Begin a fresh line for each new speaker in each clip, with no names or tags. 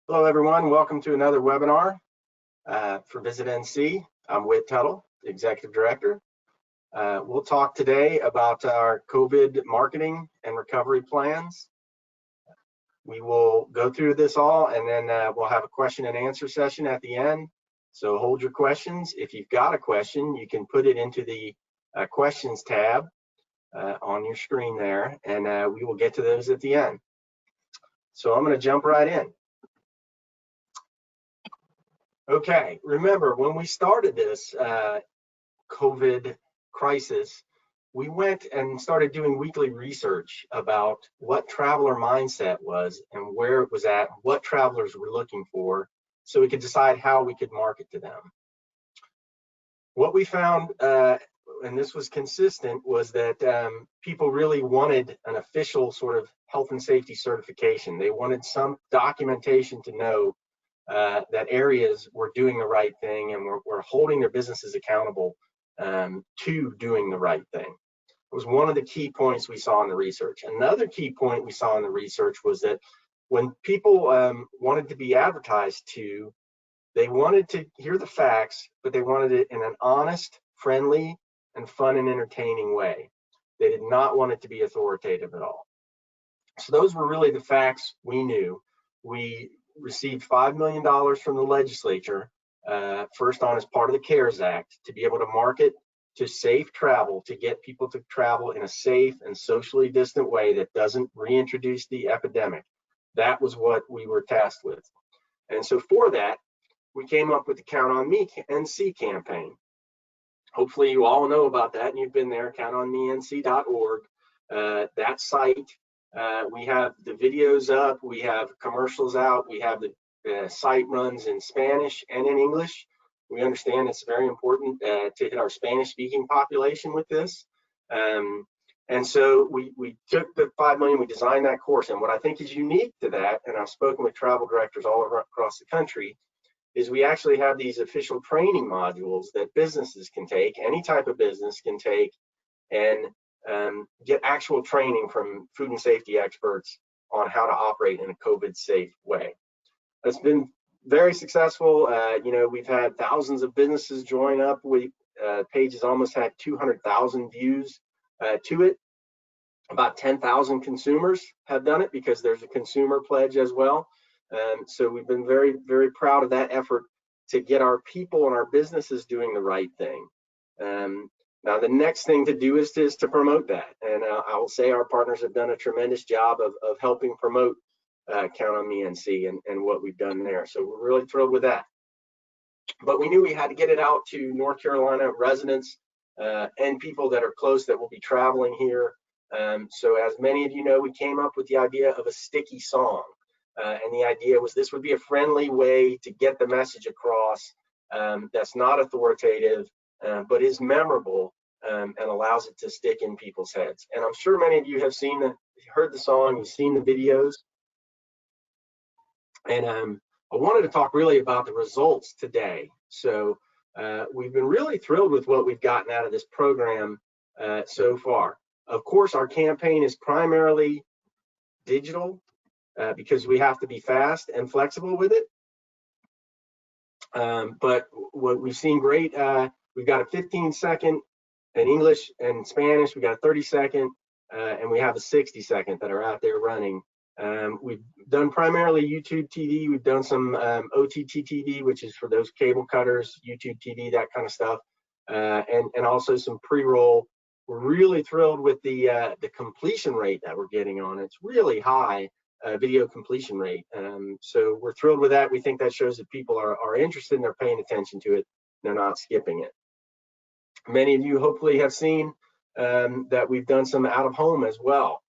Hello, everyone. Welcome to another webinar for Visitnc. I'm Wit Tuttell, the Executive Director. We'll talk today about our COVID marketing and recovery plans. We will go through this all, and then we'll have a question and answer session at the end. So hold your questions. If you've got a question, you can put it into the questions tab on your screen there, and we will get to those at the end. So I'm going to jump right in. Okay, remember when we started this COVID crisis, we went and started doing weekly research about what traveler mindset was and where it was at, what travelers were looking for, so we could decide how we could market to them. What we found, and this was consistent, was that people really wanted an official sort of health and safety certification. They wanted some documentation to know that areas were doing the right thing and were holding their businesses accountable to doing the right thing. It was one of the key points we saw in the research. Another key point we saw in the research was that when people wanted to be advertised to, they wanted to hear the facts, but they wanted it in an honest, friendly, and fun and entertaining way. They did not want it to be authoritative at all. So those were really the facts we knew. We received $5 million from the legislature, first on as part of the CARES Act, to be able to market to safe travel, to get people to travel in a safe and socially distant way that doesn't reintroduce the epidemic. That was what we were tasked with. And so for that, we came up with the Count on Me NC campaign. Hopefully you all know about that and you've been there, countonmenc.org. That site, we have the videos up, we have commercials out, we have the site runs in Spanish and in English. We understand it's very important to hit our Spanish speaking population with this. And so we took the $5 million, we designed that course. And what I think is unique to that, and I've spoken with travel directors all across the country, is we actually have these official training modules that businesses can take, any type of business can take, and get actual training from food and safety experts on how to operate in a COVID safe way. It's been very successful. You know, we've had thousands of businesses join up. Page has almost had 200,000 views to it. About 10,000 consumers have done it because there's a consumer pledge as well. So we've been very, very proud of that effort to get our people and our businesses doing the right thing. Now, the next thing to do is to promote that. And I will say our partners have done a tremendous job of helping promote Count on Me NC and what we've done there. So we're really thrilled with that. But we knew we had to get it out to North Carolina residents and people that are close that will be traveling here. So as many of you know, we came up with the idea of a sticky song. And the idea was this would be a friendly way to get the message across that's not authoritative, but is memorable and allows it to stick in people's heads. And I'm sure many of you have heard the song, you've seen the videos. And I wanted to talk really about the results today. So we've been really thrilled with what we've gotten out of this program so far. Of course, our campaign is primarily digital because we have to be fast and flexible with it. But what we've seen great, we've got a 15-second in English and Spanish, we got a 30-second, and we have a 60-second that are out there running. We've done primarily YouTube TV. We've done some OTT TV, which is for those cable cutters, YouTube TV, that kind of stuff, and also some pre-roll. We're really thrilled with the completion rate that we're getting on it. It's really high video completion rate. So we're thrilled with that. We think that shows that people are interested and they're paying attention to it. They're not skipping it. Many of you hopefully have seen that we've done some out of home as well.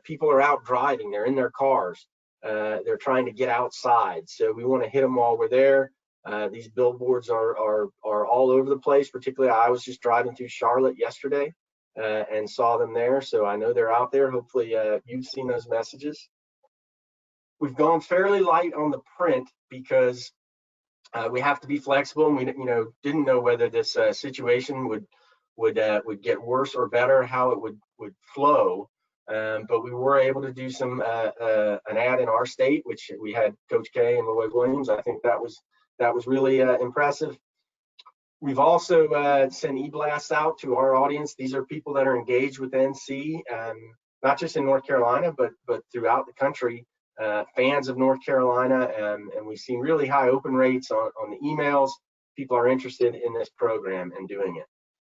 People are out driving, they're in their cars, they're trying to get outside. So we want to hit them while we're there. These billboards are all over the place. Particularly, I was just driving through Charlotte yesterday and saw them there. So I know they're out there. Hopefully you've seen those messages. We've gone fairly light on the print because we have to be flexible, and we didn't know whether this situation would get worse or better, how it would flow. but we were able to do some an ad in our state, which we had Coach K and Lloyd Williams. I think that was really impressive. We've also sent e-blasts out to our audience. These are people that are engaged with NC, not just in North Carolina, but throughout the country, fans of North Carolina, and we've seen really high open rates on the emails. People are interested in this program and doing it.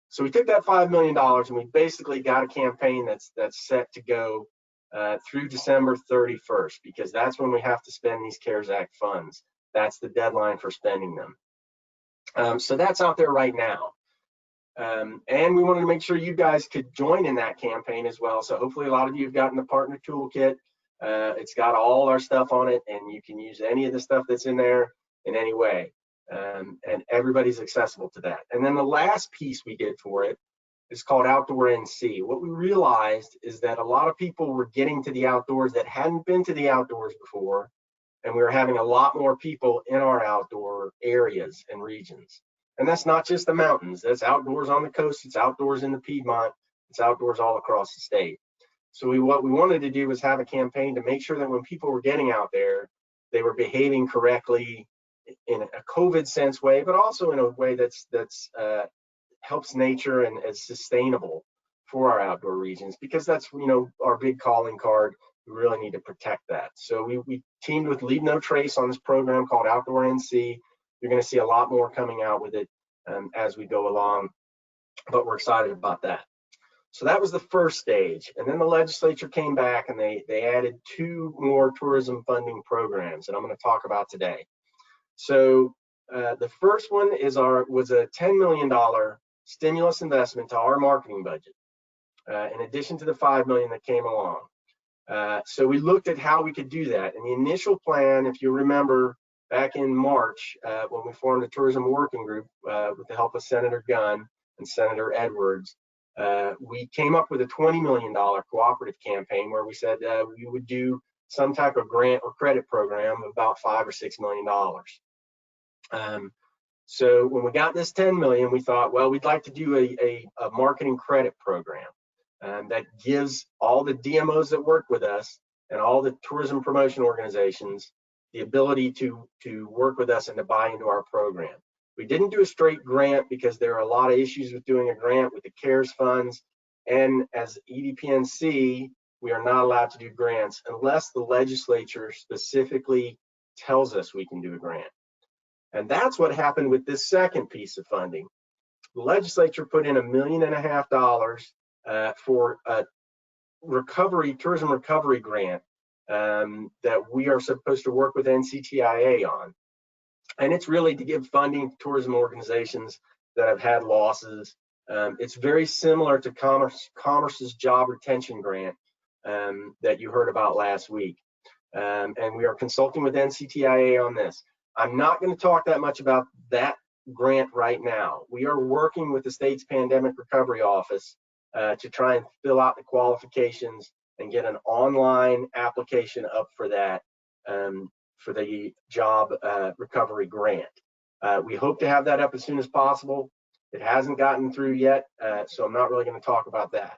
So we took that $5 million and we basically got a campaign that's set to go through December 31st, because that's when we have to spend these CARES Act funds. That's the deadline for spending them. So that's out there right now. And we wanted to make sure you guys could join in that campaign as well. So hopefully a lot of you have gotten the partner toolkit. It's got all our stuff on it, and you can use any of the stuff that's in there in any way. And everybody's accessible to that. And then the last piece we did for it is called Outdoor NC. What we realized is that a lot of people were getting to the outdoors that hadn't been to the outdoors before, and we were having a lot more people in our outdoor areas and regions. And that's not just the mountains, that's outdoors on the coast, it's outdoors in the Piedmont, it's outdoors all across the state. So what we wanted to do was have a campaign to make sure that when people were getting out there, they were behaving correctly in a COVID sense way, but also in a way that's helps nature and is sustainable for our outdoor regions, because that's our big calling card. We really need to protect that. So we teamed with Leave No Trace on this program called Outdoor NC. You're going to see a lot more coming out with it as we go along, but we're excited about that. So that was the first stage, and then the legislature came back and they added 2 more tourism funding programs that I'm going to talk about today. So the first one was a $10 million stimulus investment to our marketing budget, in addition to the $5 million that came along. So we looked at how we could do that. And the initial plan, if you remember, back in March, when we formed a tourism working group with the help of Senator Gunn and Senator Edwards, we came up with a $20 million cooperative campaign where we said we would do some type of grant or credit program of about $5 or $6 million. So when we got this 10 million, we thought, well, we'd like to do a marketing credit program that gives all the DMOs that work with us and all the tourism promotion organizations the ability to work with us and to buy into our program. We didn't do a straight grant because there are a lot of issues with doing a grant with the CARES funds. And as EDPNC, we are not allowed to do grants unless the legislature specifically tells us we can do a grant. And that's what happened with this second piece of funding. The legislature put in $1.5 million for a tourism recovery grant that we are supposed to work with NCTIA on. And it's really to give funding to tourism organizations that have had losses. It's very similar to Commerce's job retention grant that you heard about last week. And we are consulting with NCTIA on this. I'm not going to talk that much about that grant right now. We are working with the state's pandemic recovery office to try and fill out the qualifications and get an online application up for that, for the job recovery grant. We hope to have that up as soon as possible. It hasn't gotten through yet, so I'm not really going to talk about that.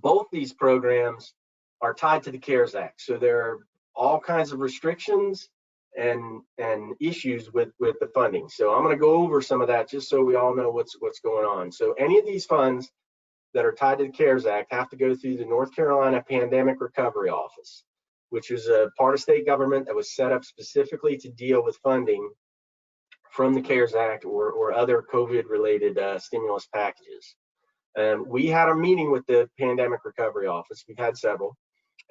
Both these programs are tied to the CARES Act, so there are all kinds of restrictions and issues with the funding. So I'm going to go over some of that just so we all know what's going on. So any of these funds that are tied to the CARES Act have to go through the North Carolina Pandemic Recovery Office, which is a part of state government that was set up specifically to deal with funding from the CARES Act or other COVID-related stimulus packages. We had a meeting with the Pandemic Recovery Office. We've had several,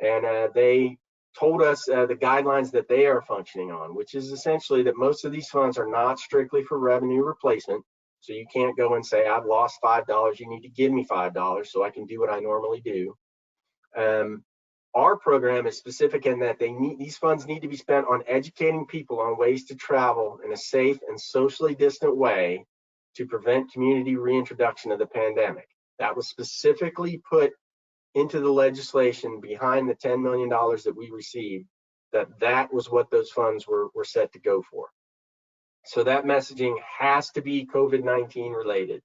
and they told us the guidelines that they are functioning on, which is essentially that most of these funds are not strictly for revenue replacement. So you can't go and say, I've lost $5, you need to give me $5 so I can do what I normally do. Our program is specific in that these funds need to be spent on educating people on ways to travel in a safe and socially distant way to prevent community reintroduction of the pandemic. That was specifically put into the legislation behind the $10 million that we received, that was what those funds were set to go for. So that messaging has to be COVID-19 related.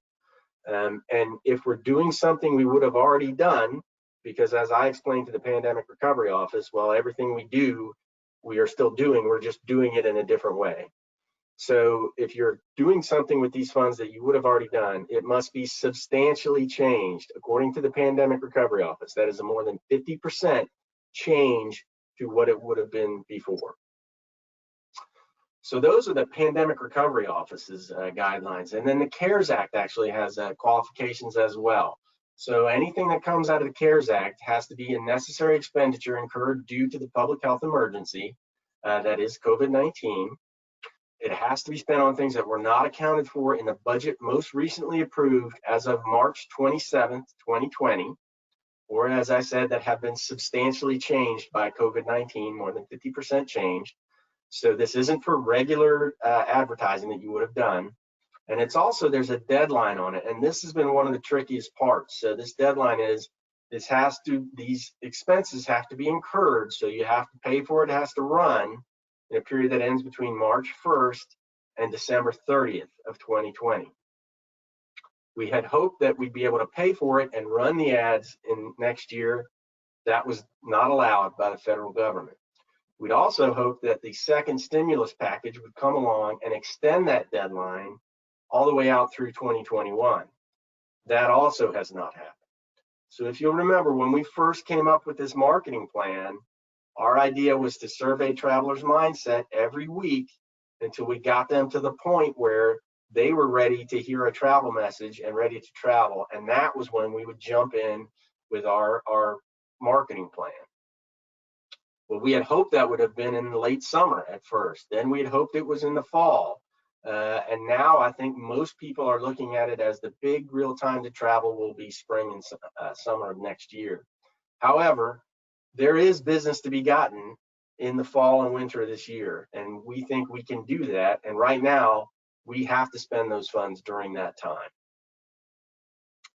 And if we're doing something we would have already done, because as I explained to the Pandemic Recovery Office, well, everything we do, we are still doing, we're just doing it in a different way. So if you're doing something with these funds that you would have already done, it must be substantially changed. According to the Pandemic Recovery Office, that is a more than 50% change to what it would have been before. So those are the Pandemic Recovery Office's guidelines. And then the CARES Act actually has qualifications as well. So anything that comes out of the CARES Act has to be a necessary expenditure incurred due to the public health emergency, that is COVID-19. It has to be spent on things that were not accounted for in the budget most recently approved as of March 27th, 2020, or as I said, that have been substantially changed by COVID-19, more than 50% changed. So this isn't for regular advertising that you would have done. And it's also, there's a deadline on it. And this has been one of the trickiest parts. So this deadline is, these expenses have to be incurred. So you have to pay for it. It has to run in a period that ends between March 1st and December 30th of 2020. We had hoped that we'd be able to pay for it and run the ads in next year. That was not allowed by the federal government. We'd also hoped that the second stimulus package would come along and extend that deadline all the way out through 2021. That also has not happened. So if you'll remember, when we first came up with this marketing plan, our idea was to survey travelers' mindset every week until we got them to the point where they were ready to hear a travel message and ready to travel. And that was when we would jump in with our marketing plan. Well, we had hoped that would have been in the late summer at first. Then we had hoped it was in the fall. And now I think most people are looking at it as the big real time to travel will be spring and summer of next year. However, there is business to be gotten in the fall and winter of this year, and we think we can do that. And right now, we have to spend those funds during that time.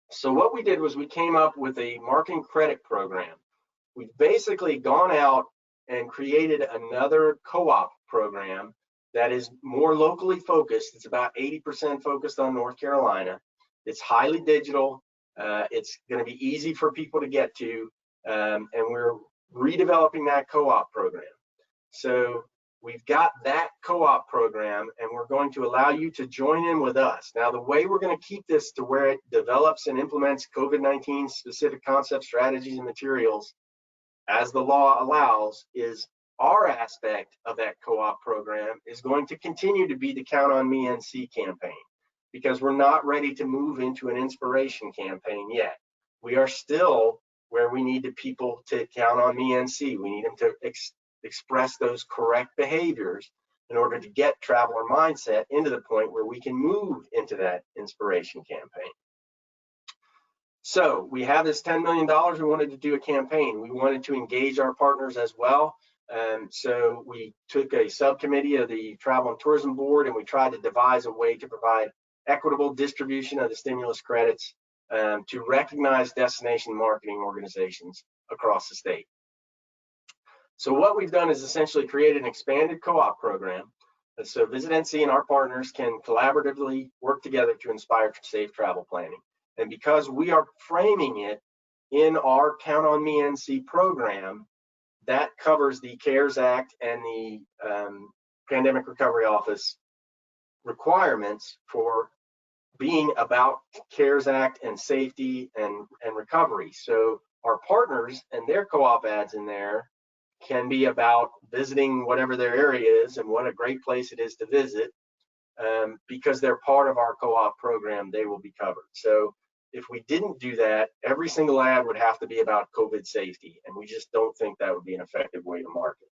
So what we did was we came up with a marketing credit program. We've basically gone out and created another co-op program that is more locally focused. It's about 80% focused on North Carolina. It's highly digital. It's going to be easy for people to get to. And we're redeveloping that co-op program. So we've got that co-op program, and we're going to allow you to join in with us. Now, the way we're going to keep this to where it develops and implements COVID-19 specific concepts, strategies, and materials as the law allows is our aspect of that co-op program is going to continue to be the Count on Me NC campaign, because we're not ready to move into an inspiration campaign yet. We are still where we need the people to count on me NC. We need them to express those correct behaviors in order to get traveler mindset into the point where we can move into that inspiration campaign. So we have this $10 million. We wanted to do a campaign. We wanted to engage our partners as well. So we took a subcommittee of the Travel and Tourism Board, and we tried to devise a way to provide equitable distribution of the stimulus credits to recognize destination marketing organizations across the state. So what we've done is essentially created an expanded co-op program. So Visitnc and our partners can collaboratively work together to inspire safe travel planning. And because we are framing it in our Count on Me NC program, that covers the CARES Act and the Pandemic Recovery Office requirements for being about CARES Act and safety and recovery. So our partners and their co-op ads in there can be about visiting whatever their area is and what a great place it is to visit. Because they're part of our co-op program, they will be covered. So if we didn't do that, every single ad would have to be about COVID safety, and we just don't think that would be an effective way to market.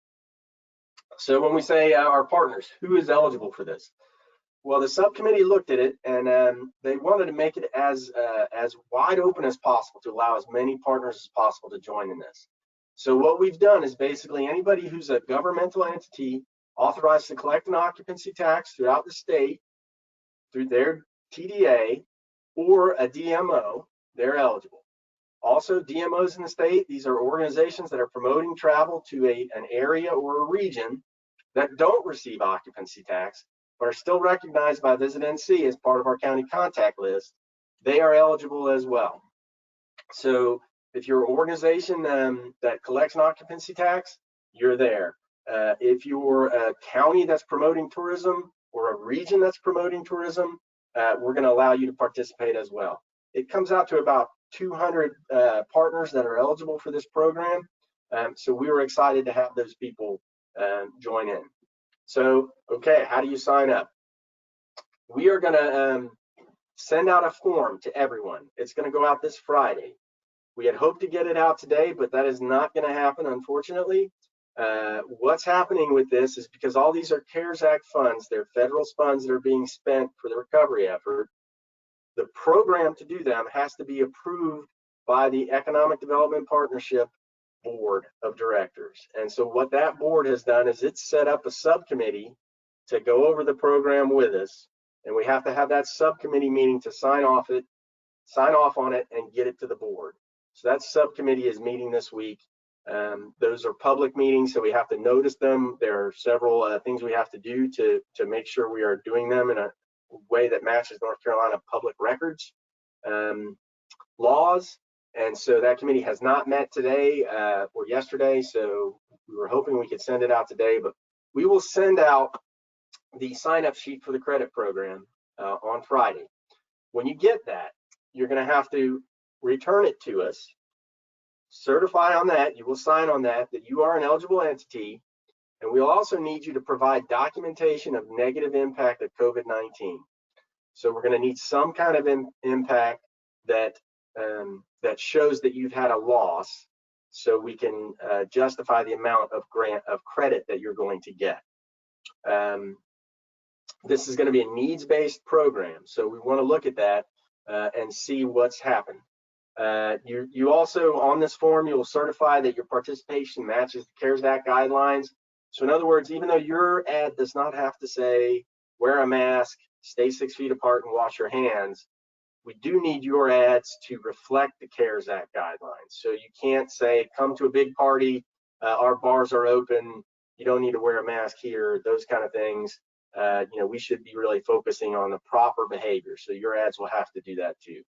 So when we say our partners, who is eligible for this? Well, the subcommittee looked at it, and they wanted to make it as wide open as possible to allow as many partners as possible to join in this. So what we've done is basically anybody who's a governmental entity authorized to collect an occupancy tax throughout the state through their TDA or a DMO, they're eligible. Also, DMOs in the state, these are organizations that are promoting travel to an area or a region that don't receive occupancy tax, but are still recognized by Visitnc as part of our county contact list. They are eligible as well. So If you're an organization that collects an occupancy tax, you're there. If you're a county that's promoting tourism or a region that's promoting tourism, we're going to allow you to participate as well. It comes out to about 200 partners that are eligible for this program. So we were excited to have those people join in. So, okay, how do you sign up? We are going to send out a form to everyone. It's going to go out this Friday. We had hoped to get it out today, but that is not going to happen, unfortunately. What's happening with this is because all these are CARES Act funds, they're federal funds that are being spent for the recovery effort. The program to do them has to be approved by the Economic Development Partnership Board of Directors. And so what that board has done is it's set up a subcommittee to go over the program with us. And we have to have that subcommittee meeting to sign off on it and get it to the board. So that subcommittee is meeting this week. Those are public meetings, so we have to notice them. There are several things we have to do to make sure we are doing them in a way that matches North Carolina public records laws. And so that committee has not met today or yesterday, so we were hoping we could send it out today, but we will send out the sign-up sheet for the credit program on Friday. When you get that, you're going to have to return it to us, certify on that, you will sign on that you are an eligible entity, and we'll also need you to provide documentation of negative impact of COVID-19. So we're going to need some kind of impact that shows that you've had a loss, so we can justify the amount of credit that you're going to get. This is going to be a needs-based program, so we want to look at that and see what's happened. You also, on this form, you will certify that your participation matches the CARES Act guidelines. So in other words, even though your ad does not have to say, wear a mask, stay 6 feet apart, and wash your hands, we do need your ads to reflect the CARES Act guidelines. So you can't say, come to a big party, our bars are open, you don't need to wear a mask here, those kind of things. We should be really focusing on the proper behavior. So your ads will have to do that too.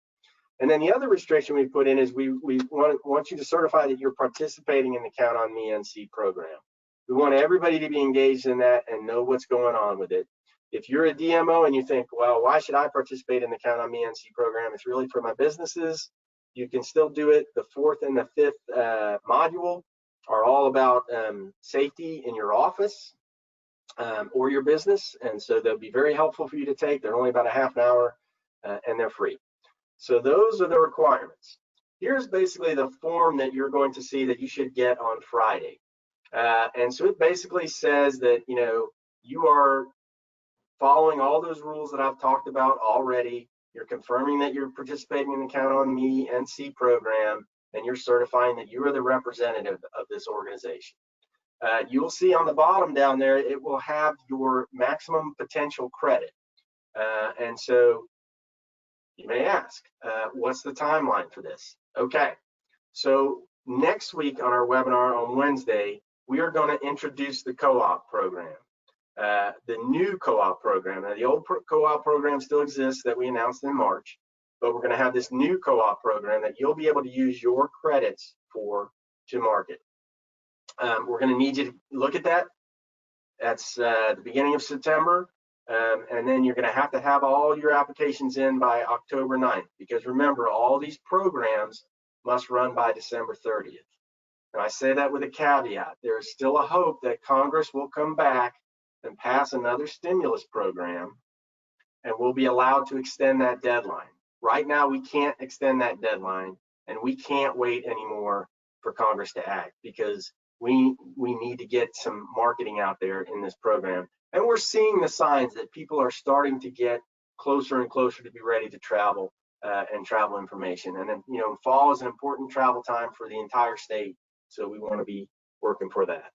And then the other restriction we put in is we want you to certify that you're participating in the Count on Me NC program. We want everybody to be engaged in that and know what's going on with it. If you're a DMO and you think, well, why should I participate in the Count on Me NC program? It's really for my businesses. You can still do it. The 4th and the 5th module are all about safety in your office or your business. And so they'll be very helpful for you to take. They're only about a half an hour and they're free. So those are the requirements. Here's basically the form that you're going to see that you should get on Friday. And so it basically says that, you are following all those rules that I've talked about already. You're confirming that you're participating in the Count on Me NC program, and you're certifying that you are the representative of this organization. You'll see on the bottom down there, it will have your maximum potential credit. And so you may ask, what's the timeline for this? Okay, so next week on our webinar on Wednesday, we are going to introduce the co-op program, the new co-op program. Now, the old co-op program still exists that we announced in March, but we're going to have this new co-op program that you'll be able to use your credits for to market. We're going to need you to look at that. That's the beginning of September. And then you're going to have all your applications in by October 9th, because remember, all these programs must run by December 30th. And I say that with a caveat. There is still a hope that Congress will come back and pass another stimulus program, and we'll be allowed to extend that deadline. Right now, we can't extend that deadline, and we can't wait anymore for Congress to act, because we need to get some marketing out there in this program. And we're seeing the signs that people are starting to get closer and closer to be ready to travel and travel information. And then, fall is an important travel time for the entire state, so we want to be working for that.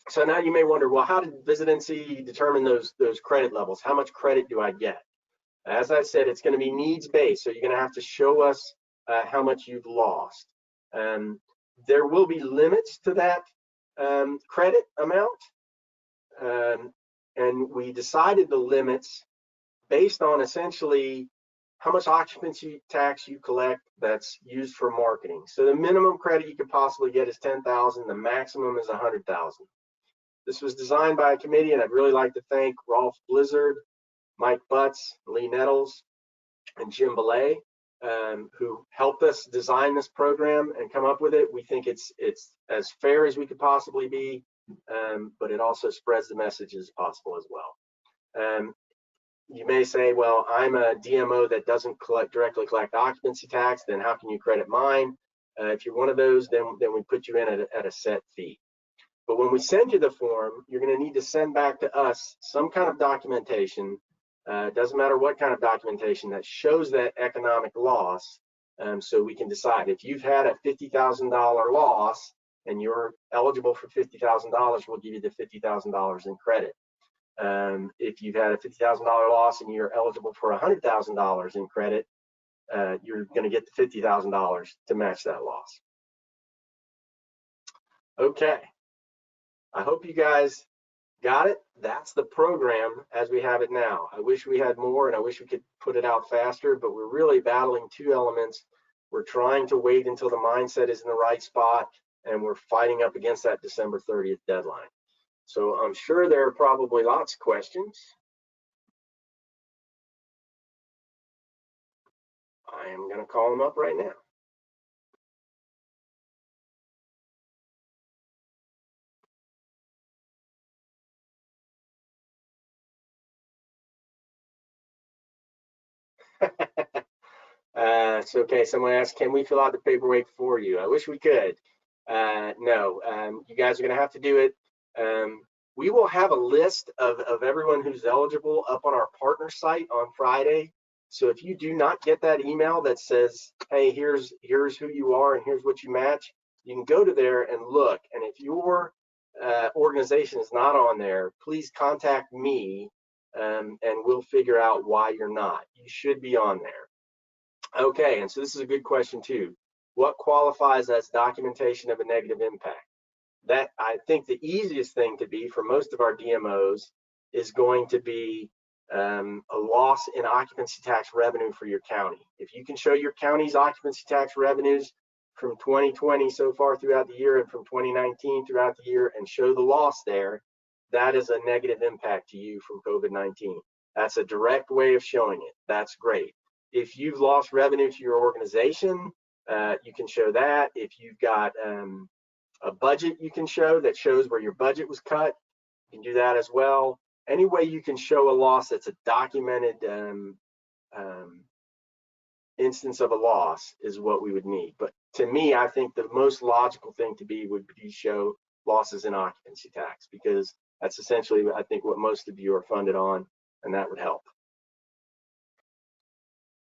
So now you may wonder, well, how did Visitnc determine those credit levels? How much credit do I get? As I said, it's going to be needs-based, so you're going to have to show us how much you've lost. There will be limits to that credit amount. And we decided the limits based on essentially how much occupancy tax you collect that's used for marketing. So the minimum credit you could possibly get is $10,000. The maximum is $100,000. This was designed by a committee, and I'd really like to thank Rolf Blizzard, Mike Butts, Lee Nettles, and Jim Belay, who helped us design this program and come up with it. We think it's as fair as we could possibly be, but it also spreads the message as possible as well. You may say, well, I'm a DMO that doesn't directly collect occupancy tax, then how can you credit mine? If you're one of those, then we put you in at a set fee. But when we send you the form, you're going to need to send back to us some kind of documentation. It doesn't matter what kind of documentation that shows that economic loss, so we can decide. If you've had a $50,000 loss and you're eligible for $50,000, we'll give you the $50,000 in credit. If you've had a $50,000 loss and you're eligible for $100,000 in credit, you're going to get the $50,000 to match that loss. Okay, I hope you guys got it. That's the program as we have it now. I wish we had more, and I wish we could put it out faster, but we're really battling two elements. We're trying to wait until the mindset is in the right spot, and we're fighting up against that December 30th deadline. So I'm sure there are probably lots of questions. I am going to call them up right now. It's okay. Someone asked, can we fill out the paperwork for you? I wish we could. No, you guys are going to have to do it. We will have a list of everyone who's eligible up on our partner site on Friday. So if you do not get that email that says, hey, here's who you are and here's what you match, you can go to there and look. And if your organization is not on there, please contact me, and we'll figure out why you're not. You should be on there. Okay, and so this is a good question too. What qualifies as documentation of a negative impact? That, I think, the easiest thing to be for most of our DMOs is going to be a loss in occupancy tax revenue for your county. If you can show your county's occupancy tax revenues from 2020 so far throughout the year and from 2019 throughout the year and show the loss there, that is a negative impact to you from COVID-19. That's a direct way of showing it. That's great. If you've lost revenue to your organization, you can show that. If you've got a budget you can show that shows where your budget was cut, you can do that as well. Any way you can show a loss that's a documented instance of a loss is what we would need. But to me, I think the most logical thing to be would be show losses in occupancy tax, because that's essentially, I think, what most of you are funded on, and that would help.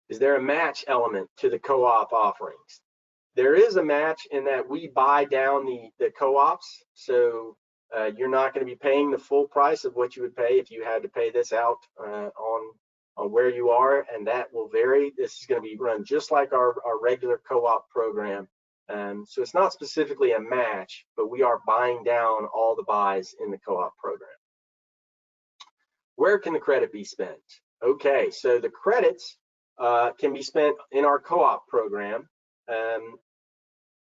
Is there a match element to the co-op offerings? There is a match in that we buy down the co-ops, so you're not going to be paying the full price of what you would pay if you had to pay this out on where you are, and that will vary. This is going to be run just like our regular co-op program. So it's not specifically a match, but we are buying down all the buys in the co-op program. Where can the credit be spent? Okay, so the credits can be spent in our co-op program.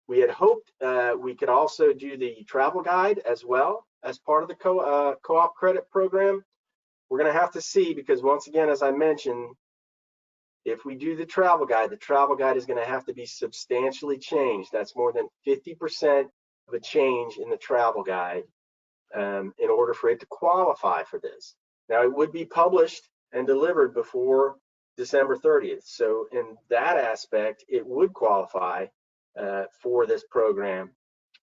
We had hoped we could also do the travel guide as well as part of the co-op credit program. We're going to have to see, because once again, as I mentioned, if we do the travel guide is going to have to be substantially changed. That's more than 50% of a change in the travel guide in order for it to qualify for this. Now, it would be published and delivered before December 30th. So in that aspect, it would qualify for this program,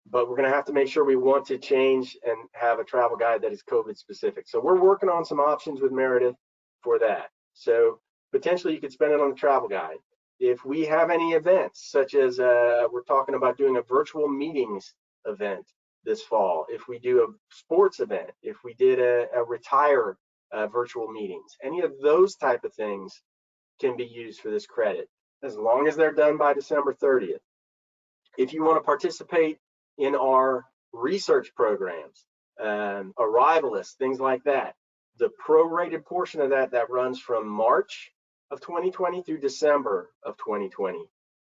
but we're going to have to make sure we want to change and have a travel guide that is COVID specific. So we're working on some options with Meredith for that. So potentially you could spend it on the travel guide. If we have any events, such as we're talking about doing a virtual meetings event this fall, if we do a sports event, if we did a retire virtual meetings, any of those type of things can be used for this credit, as long as they're done by December 30th. If you want to participate in our research programs, arrivalists, things like that, the prorated portion of that runs from March of 2020 through December of 2020.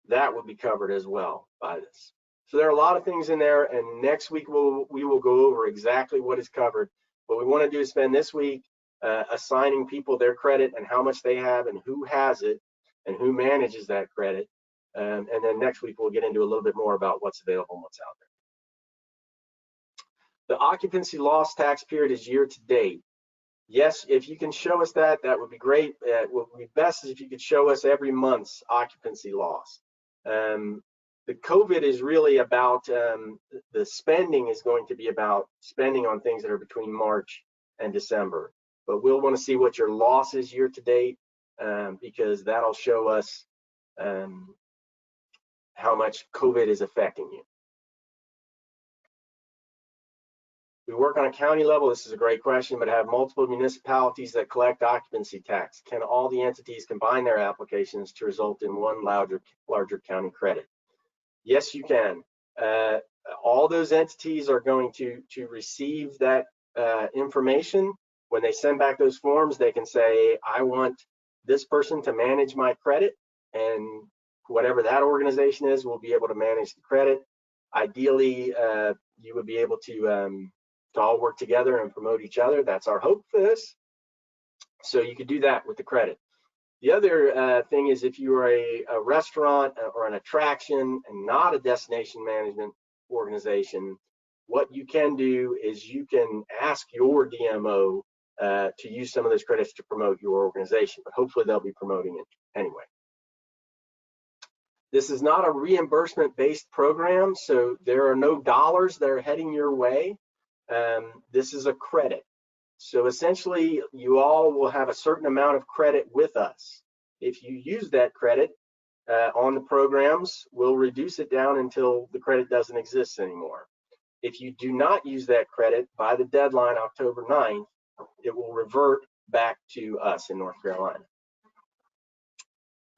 That will be covered as well by this. So there are a lot of things in there, and next week we will go over exactly what is covered. What we want to do is spend this week assigning people their credit and how much they have and who has it and who manages that credit. And then next week we'll get into a little bit more about what's available and what's out there. The occupancy loss tax period is year to date. Yes, if you can show us that, that would be great. What would be best is if you could show us every month's occupancy loss. The COVID is really about, the spending is going to be about spending on things that are between March and December. But we'll want to see what your loss is year to date, because that'll show us how much COVID is affecting you. We work on a county level. This is a great question, but have multiple municipalities that collect occupancy tax. Can all the entities combine their applications to result in one larger county credit? Yes, you can. All those entities are going to receive that information. When they send back those forms, they can say, I want this person to manage my credit, and whatever that organization is will be able to manage the credit. Ideally, you would be able to all work together and promote each other. That's our hope for this. So you could do that with the credit. The other thing is, if you are a restaurant or an attraction and not a destination management organization, what you can do is you can ask your DMO to use some of those credits to promote your organization, but hopefully they'll be promoting it anyway. This is not a reimbursement-based program, so there are no dollars that are heading your way. This is a credit. So essentially, you all will have a certain amount of credit with us. If you use that credit on the programs, we'll reduce it down until the credit doesn't exist anymore. If you do not use that credit by the deadline, October 9th, it will revert back to us in North Carolina.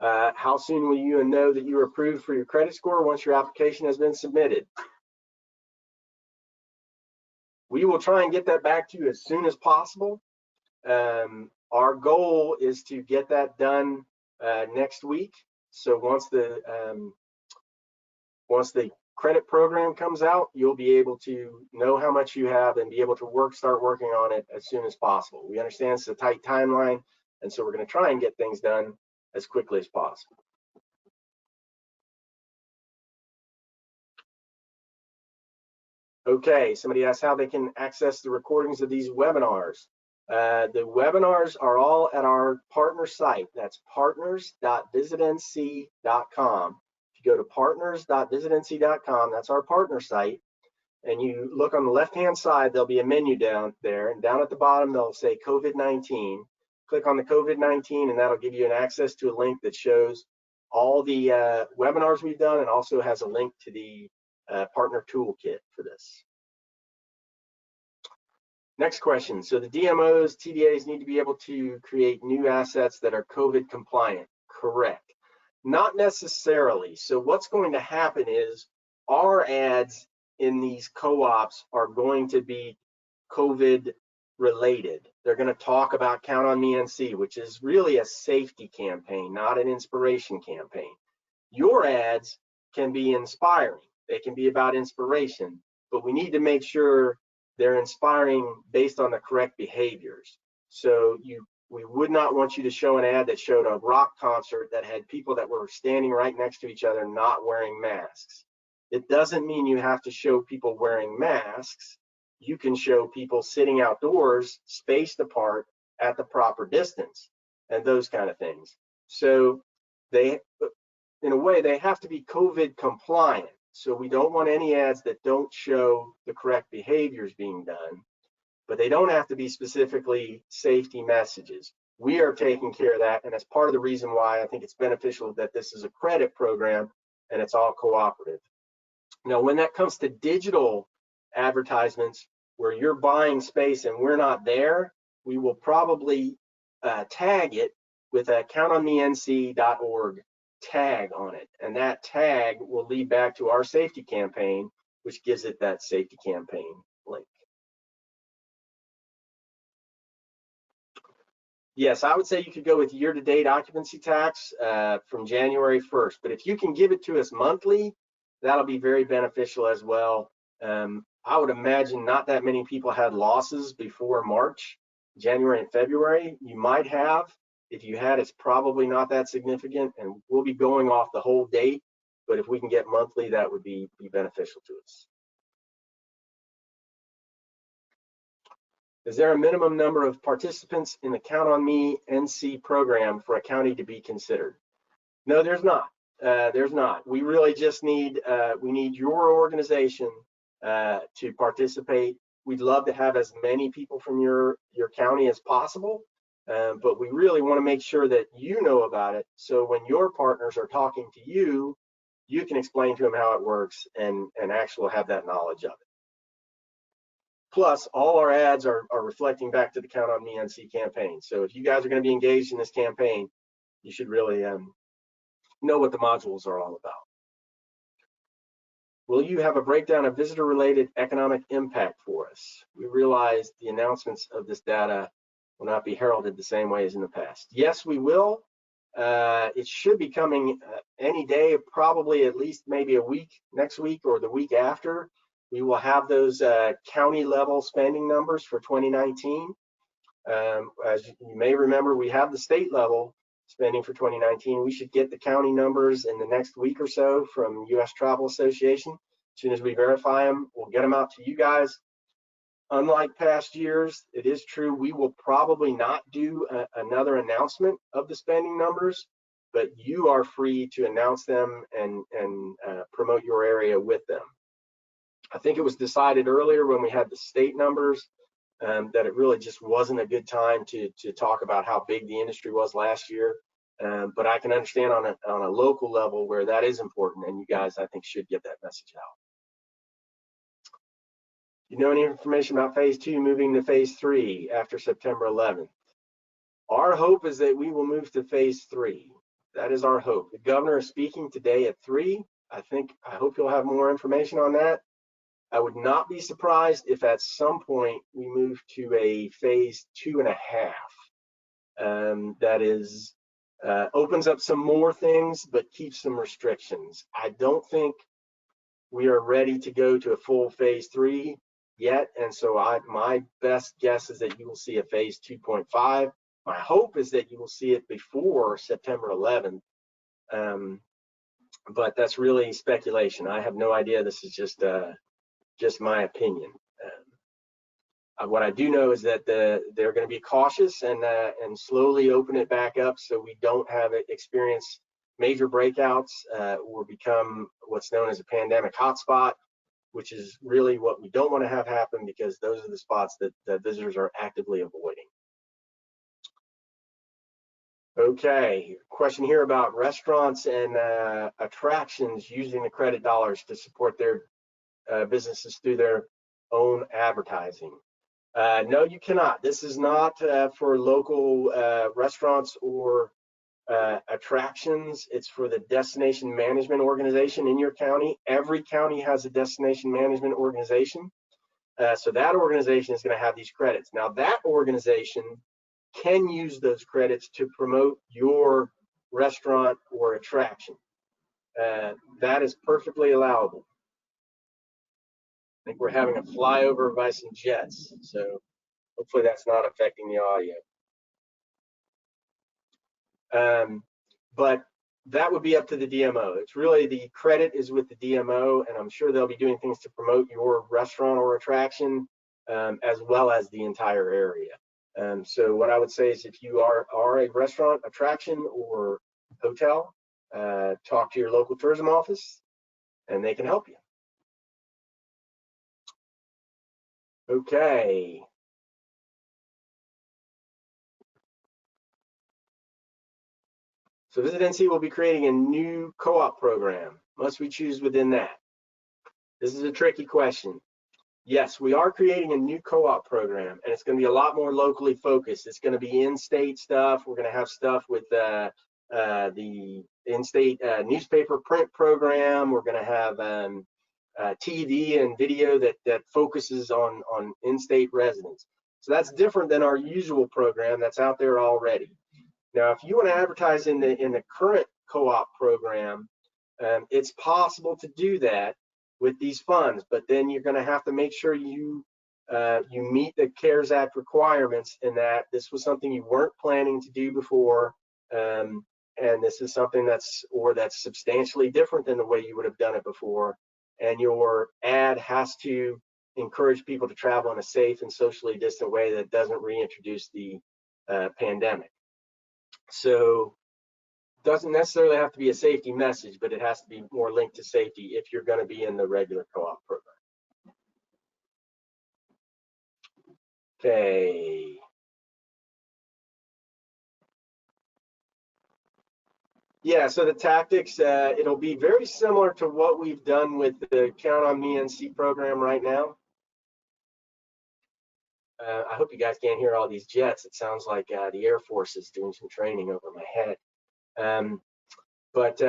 How soon will you know that you are approved for your credit score once your application has been submitted? We will try and get that back to you as soon as possible. Our goal is to get that done next week. So once the credit program comes out, you'll be able to know how much you have and be able to start working on it as soon as possible. We understand it's a tight timeline, and so we're going to try and get things done as quickly as possible. Okay, somebody asked how they can access the recordings of these webinars. The webinars are all at our partner site. That's partners.visitnc.com. If you go to partners.visitnc.com, that's our partner site, and you look on the left-hand side, there'll be a menu down there, and down at the bottom, they'll say COVID-19. Click on the COVID-19, and that'll give you an access to a link that shows all the webinars we've done, and also has a link to the partner toolkit for this. Next question. So the DMOs, TDAs need to be able to create new assets that are COVID compliant. Correct. Not necessarily. So what's going to happen is our ads in these co-ops are going to be COVID related. They're going to talk about Count on Me NC, which is really a safety campaign, not an inspiration campaign. Your ads can be inspiring. They can be about inspiration, but we need to make sure they're inspiring based on the correct behaviors. So we would not want you to show an ad that showed a rock concert that had people that were standing right next to each other not wearing masks. It doesn't mean you have to show people wearing masks. You can show people sitting outdoors, spaced apart at the proper distance, and those kind of things. So they, in a way, they have to be COVID compliant. So we don't want any ads that don't show the correct behaviors being done, but they don't have to be specifically safety messages. We are taking care of that, and that's part of the reason why I think it's beneficial that this is a credit program and it's all cooperative. Now, when that comes to digital advertisements where you're buying space and we're not there, we will probably tag it with a countonmenc.org tag on it, and that tag will lead back to our safety campaign, which gives it that safety campaign link. Yes, I would say you could go with year-to-date occupancy tax from January 1st. But if you can give it to us monthly, that'll be very beneficial as well. I would imagine not that many people had losses before March, January, and February. You might have. If you had, it's probably not that significant, and we'll be going off the whole date. But if we can get monthly, that would be beneficial to us. Is there a minimum number of participants in the Count on Me NC program for a county to be considered? No, there's not. There's not. We really just need we need your organization to participate. We'd love to have as many people from your county as possible, but we really want to make sure that you know about it. So when your partners are talking to you, you can explain to them how it works and actually have that knowledge of it. Plus, all our ads are reflecting back to the Count on Me NC campaign. So if you guys are going to be engaged in this campaign, you should really know what the modules are all about. Will you have a breakdown of visitor-related economic impact for us? We realize the announcements of this data will not be heralded the same way as in the past. Yes, we will. It should be coming any day, probably at least maybe a week, next week or the week after. We will have those county level spending numbers for 2019. As you may remember, we have the state level spending for 2019. We should get the county numbers in the next week or so from U.S. Travel Association. As soon as we verify them, we'll get them out to you guys. Unlike past years, it is true we will probably not do another announcement of the spending numbers, but you are free to announce them and promote your area with them. I think it was decided earlier when we had the state numbers that it really just wasn't a good time to talk about how big the industry was last year. But I can understand on a local level where that is important, and you guys, I think, should get that message out. You know any information about phase 2 moving to phase 3 after September 11th? Our hope is that we will move to phase 3. That is our hope. The governor is speaking today at 3. I hope you'll have more information on that. I would not be surprised if at some point we move to a phase 2.5. That is opens up some more things, but keeps some restrictions. I don't think we are ready to go to a full phase 3 yet, and so my best guess is that you will see a phase 2.5. My hope is that you will see it before September 11th, but that's really speculation. I have no idea. This is just my opinion. What I do know is that they're going to be cautious and slowly open it back up so we don't have it experience major breakouts or become what's known as a pandemic hotspot, which is really what we don't want to have happen, because those are the spots that visitors are actively avoiding. Okay, question here about restaurants and attractions using the credit dollars to support their businesses through their own advertising. No, you cannot. This is not for local restaurants or attractions. It's for the destination management organization in your county. Every county has a destination management organization. So that organization is going to have these credits. Now that organization can use those credits to promote your restaurant or attraction. That is perfectly allowable. I think we're having a flyover by some jets, so hopefully that's not affecting the audio. But that would be up to the DMO. It's really the credit is with the DMO, and I'm sure they'll be doing things to promote your restaurant or attraction as well as the entire area. So what I would say is if you are a restaurant, attraction, or hotel, talk to your local tourism office and they can help you. Okay. So Visitnc will be creating a new co-op program. Must we choose within that? This is a tricky question. Yes, we are creating a new co-op program, and it's going to be a lot more locally focused. It's going to be in-state stuff. We're going to have stuff with the in-state newspaper print program. We're going to have TV and video that focuses on in-state residents. So that's different than our usual program that's out there already. Now, if you want to advertise in the current co-op program, it's possible to do that with these funds, but then you're going to have to make sure you meet the CARES Act requirements in that this was something you weren't planning to do before, and this is something that's substantially different than the way you would have done it before, and your ad has to encourage people to travel in a safe and socially distant way that doesn't reintroduce the pandemic. So doesn't necessarily have to be a safety message, but it has to be more linked to safety if you're going to be in the regular co-op program. Okay. Yeah, so the tactics, it'll be very similar to what we've done with the Count on Me NC program right now. I hope you guys can't hear all these jets. It sounds like the Air Force is doing some training over my head. But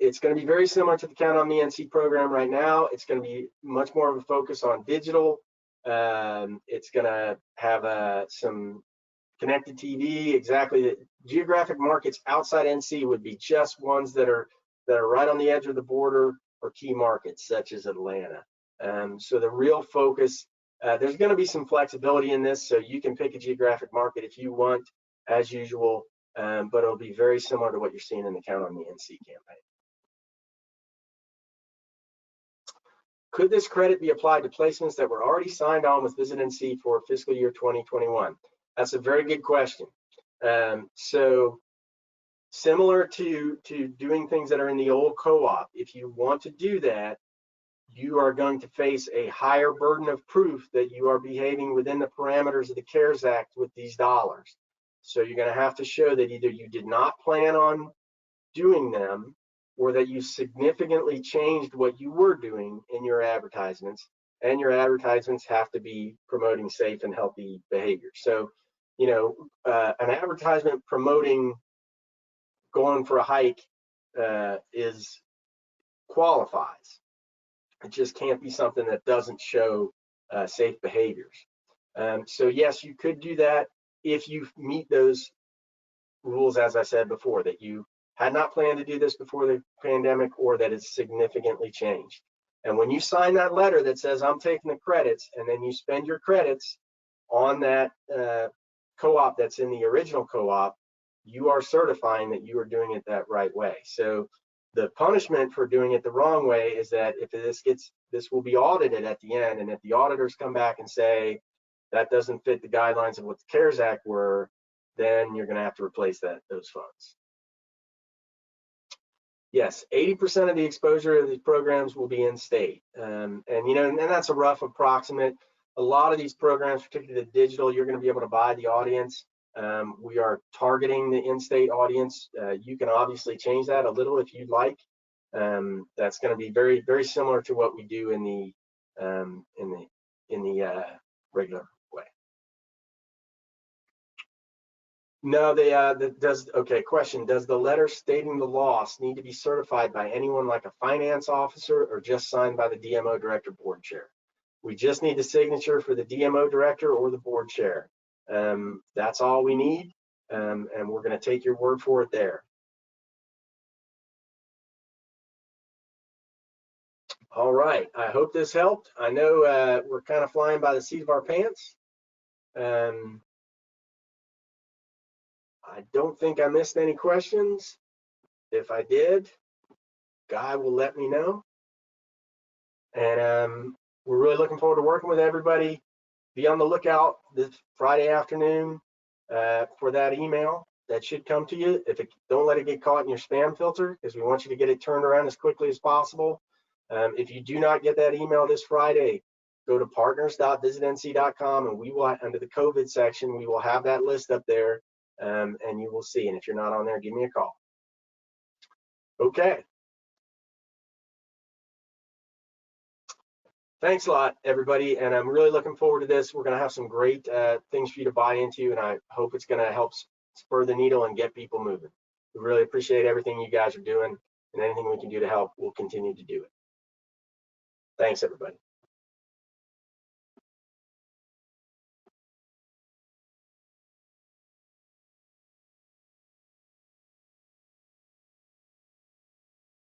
it's going to be very similar to the Count on Me NC program right now. It's going to be much more of a focus on digital. It's going to have some connected TV. Exactly, the geographic markets outside NC would be just ones that are right on the edge of the border or key markets such as Atlanta. So the real focus, there's going to be some flexibility in this, so you can pick a geographic market if you want, as usual, but it'll be very similar to what you're seeing in the Count on Me NC campaign. Could this credit be applied to placements that were already signed on with Visitnc for fiscal year 2021? That's a very good question. So similar to doing things that are in the old co-op, if you want to do that, you are going to face a higher burden of proof that you are behaving within the parameters of the CARES Act with these dollars. So you're going to have to show that either you did not plan on doing them or that you significantly changed what you were doing in your advertisements, and your advertisements have to be promoting safe and healthy behavior. So, you know, an advertisement promoting going for a hike qualifies. It just can't be something that doesn't show safe behaviors. So yes, you could do that if you meet those rules, as I said before, that you had not planned to do this before the pandemic or that it's significantly changed. And when you sign that letter that says I'm taking the credits, and then you spend your credits on that co-op that's in the original co-op, you are certifying that you are doing it that right way. So the punishment for doing it the wrong way is that if this will be audited at the end, and if the auditors come back and say that doesn't fit the guidelines of what the CARES Act were, then you're going to have to replace those funds. Yes, 80% of the exposure of these programs will be in state, and you know, and that's a rough approximate. A lot of these programs, particularly the digital, you're going to be able to buy the audience. We are targeting the in-state audience. You can obviously change that a little if you'd like. That's going to be very, very similar to what we do in the regular way. No, okay, question. Does the letter stating the loss need to be certified by anyone like a finance officer or just signed by the DMO director board chair? We just need the signature for the DMO director or the board chair. That's all we need, and we're going to take your word for it there. All right, I hope this helped. I know we're kind of flying by the seat of our pants. I don't think I missed any questions. If I did, Guy will let me know. And we're really looking forward to working with everybody. Be on the lookout this Friday afternoon for that email that should come to you. Don't let it get caught in your spam filter, because we want you to get it turned around as quickly as possible. If you do not get that email this Friday, go to partners.visitnc.com, and we will, under the COVID section, we will have that list up there, and you will see. And if you're not on there, give me a call. Okay. Thanks a lot, everybody, and I'm really looking forward to this. We're going to have some great things for you to buy into, and I hope it's going to help spur the needle and get people moving. We really appreciate everything you guys are doing, and anything we can do to help, we'll continue to do it. Thanks, everybody.